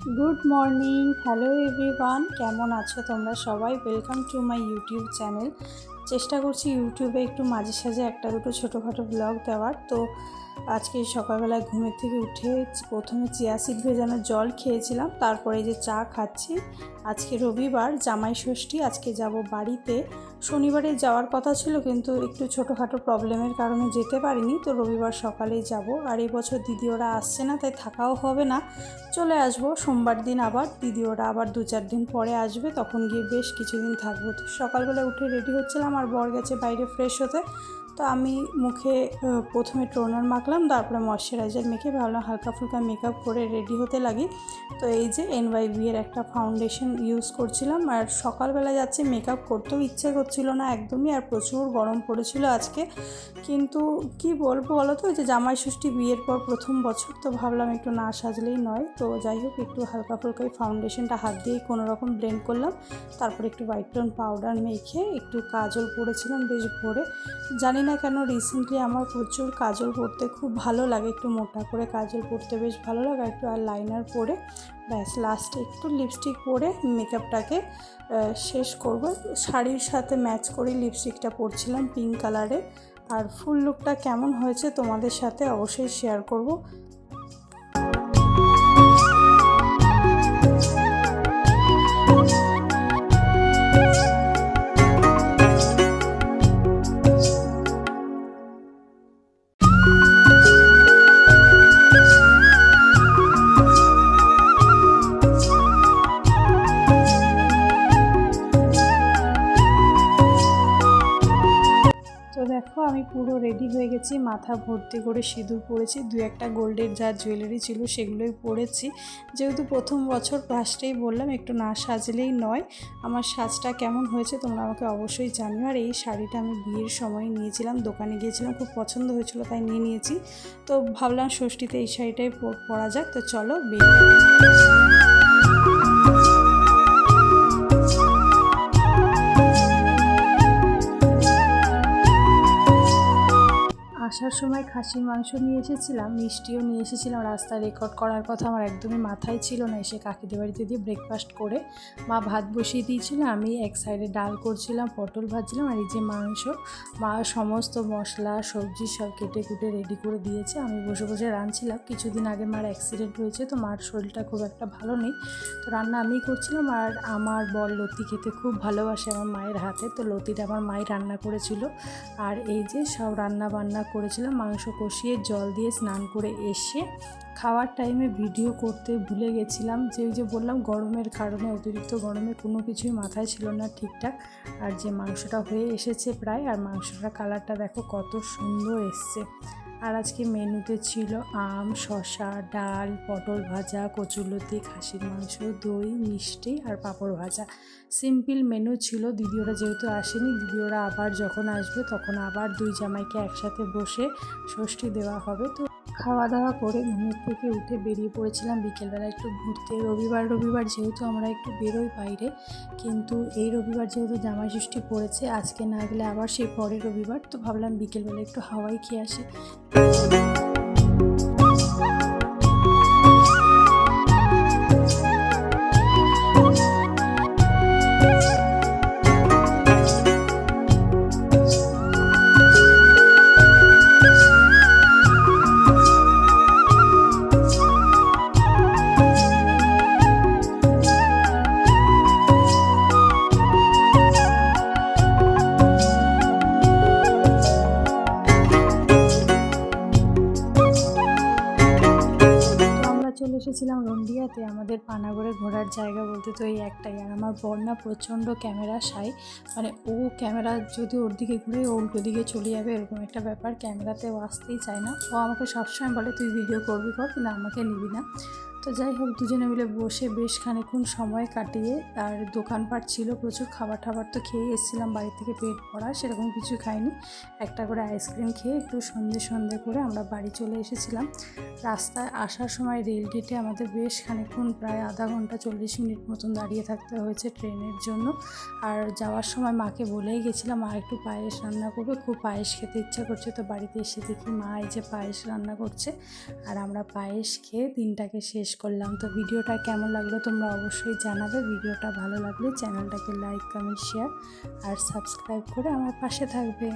Good morning, hello everyone, কেমন আছো তোমরা সবাই? Welcome to my YouTube channel. চেষ্টা করছি ইউটিউবে একটু মাঝে সাঝে একটা দুটো ছোটোখাটো ব্লগ দেওয়ার। তো আজকে সকালবেলায় ঘুমের থেকে উঠে প্রথমে চিয়া সিড ভেজানো জল খেয়েছিলাম, তারপরে যে চা খাচ্ছি। আজকে রবিবার, জামাই ষষ্ঠী, আজকে যাব বাড়িতে। শনিবারে যাওয়ার কথা ছিল কিন্তু একটু ছোটোখাটো প্রবলেমের কারণে যেতে পারিনি, তো রবিবার সকালেই যাব। আর এই বছর দিদি ওরা আসছে না, তাই থাকাও হবে না, চলে আসবো সোমবার দিন। আবার দিদি ওরা আবার 2-4 দিন পরে আসবে, তখন গিয়ে বেশ কিছুদিন থাকবো। তো সকালবেলা উঠে রেডি হচ্ছিলাম, আর বর গেছে বাইরে ফ্রেশ হতে। তো আমি মুখে প্রথমে টোনার মাখলাম, তারপরে ময়শ্চারাইজার মেখে ভাবলাম হালকা ফুলকা মেকআপ করে রেডি হতে লাগি। তো এই যে NYB এর একটা ফাউন্ডেশন ইউজ করছিলাম। আর সকালবেলা যাচ্ছে, মেকআপ করতেও ইচ্ছে করছিল না একদমই, আর প্রচুর গরম পড়েছিল আজকে। কিন্তু কি বলবো বলো তো, যে জামাই ষষ্ঠী বিয়ের পর প্রথম বছর, তো ভাবলাম একটু না সাজলেই নয়। তো যাই হোক, একটু হালকা ফুলকা ফাউন্ডেশনটা হাত দিয়েই কোনো রকম ব্লেন্ড করলাম। তারপরে একটু হোয়াইট টোন পাউডার মেখে একটু কাজল পরেছিলাম বেশ ভোরে। জানি না কেন রিসেন্টলি আমার প্রচুর কাজল পরতে খুব ভালো লাগে, একটু মোটা করে কাজল পরতে বেশ ভালো লাগে, একটু আর লাইনার পরে ব্যাস লাস্টে একটু লিপস্টিক পরে মেকআপটাকে শেষ করব। শাড়ির সাথে ম্যাচ করে লিপস্টিকটা পরছিলাম পিঙ্ক কালারে। আর ফুল লুকটা কেমন হয়েছে তোমাদের সাথে অবশ্যই শেয়ার করব। তো দেখো, আমি পুরো রেডি হয়ে গেছি, মাথা ভর্তি করে সিঁদুর পরেছি, 2-একটা গোল্ডের যা জুয়েলারি ছিল সেগুলোই পরেছি। যেহেতু প্রথম বছর, ফার্স্টেই বললাম একটু না সাজলেই নয়। আমার সাজটা কেমন হয়েছে তোমরা আমাকে অবশ্যই জানিও। আর এই শাড়িটা আমি বিয়ের সময় নিয়েছিলাম, দোকানে গিয়েছিলাম, খুব পছন্দ হয়েছিল তাই নিয়েছি। তো ভাবলাম ষষ্ঠীতে এই শাড়িটাই পরা যাক। তো চলো আসার সময় খাসির মাংস নিয়ে এসেছিলাম, মিষ্টিও নিয়ে এসেছিলাম। রাস্তায় রেকর্ড করার কথা আমার একদমই মাথায় ছিল না। এসে কাকিদের বাড়িতে দিয়ে ব্রেকফাস্ট করে মা ভাত বসিয়ে দিয়েছিল, আমি এক সাইডে ডাল করছিলাম, পটল ভাজছিলাম। আর এই যে মাংস, মা সমস্ত মশলা সবজি সব কেটে কুটে রেডি করে দিয়েছে, আমি বসে বসে রাঁধছিলাম। কিছুদিন আগে মার অ্যাক্সিডেন্ট হয়েছে, তো মার শরীরটা খুব একটা ভালো নেই, তো রান্না আমিই করছিলাম। আর আমার বর লতি খেতে খুব ভালোবাসে আমার মায়ের হাতে, তো লতিটা আমার মাই রান্না করেছিল। আর এই যে সব রান্না বান্না করেছিলাম, মাংস কষিয়ে জল দিয়ে স্নান করে এসে খাওয়ার টাইমে ভিডিও করতে ভুলে গেছিলাম। যে বললাম গরমের কারণে, অতিরিক্ত গরমে কোনো কিছুই মাথায় ছিল না ঠিকঠাক। আর যে মাংসটা হয়ে এসেছে প্রায়, আর মাংসটার কালারটা দেখো কত সুন্দর এসছে। আর আজকে মেনুতে ছিল আম, শসা, ডাল, পটল ভাজা, কচুরলতি, খাসির মাংস, দই, মিষ্টি আর পাঁপড় ভাজা। সিম্পল মেনু ছিল। দিদি ওরা যেহেতু আসেনি, দিদি ওরা আবার যখন আসবে তখন আবার দুই জামাইকে একসাথে বসে ষষ্ঠী দেওয়া হবে। তো খাওয়া দাওয়া করে ঘুমের থেকে উঠে বেরিয়ে পড়েছিলাম বিকেলবেলা একটু ঘুরতে। রবিবার যেহেতু আমরা একটু বেরোই বাইরে, কিন্তু এই রবিবার যেহেতু জামাই ষষ্ঠী পড়েছে, আজকে না গেলে আবার সেই পরের রবিবার, তো ভাবলাম বিকেলবেলা একটু হাওয়াই খেয়ে আসি। চলে এসেছিলাম রন্ডিয়াতে। আমাদের পানাগড়ে ঘোরার জায়গা বলতে তো এই একটাই। আর আমার বর না প্রচণ্ড ক্যামেরা শাই, মানে ও ক্যামেরা যদি ওর দিকে ঘুরে ও উল্টো দিকে চলে যাবে, এরকম একটা ব্যাপার। ক্যামেরাতে ও আসতেই চায় না। ও আমাকে সবসময় বলে তুই ভিডিও করবি কর, কিন্তু আমাকে নিবি না। তো যাই হোক, দুজনে মিলে বসে বেশ খানিকক্ষণ সময় কাটিয়ে, আর দোকানপাট ছিল প্রচুর, খাবার তো খেয়ে এসেছিলাম বাড়ি থেকে পেট ভরা, সেরকম কিছু খাইনি। একটা করে আইসক্রিম খেয়ে একটু সন্ধে করে আমরা বাড়ি চলে এসেছিলাম। রাস্তায় আসার সময় রেল গেটে আমাদের বেশ খানিকক্ষণ, প্রায় আধা ঘন্টা 40 মিনিট মতন দাঁড়িয়ে থাকতে হয়েছে ট্রেনের জন্য। আর যাওয়ার সময় মাকে বলেই গেছিলাম মা একটু পায়েস রান্না করবে, খুব পায়েস খেতে ইচ্ছা করছে। তো বাড়িতে এসে দেখি মা এই যে পায়েস রান্না করছে, আর আমরা পায়েস খেয়ে দিনটাকে শেষ করলাম। তো ভিডিওটা কেমন লাগলো তোমরা অবশ্যই জানাবে। ভিডিওটা ভালো লাগলে চ্যানেলটাকে লাইক, কমেন্ট, শেয়ার আর সাবস্ক্রাইব করে আমার পাশে থাকবে।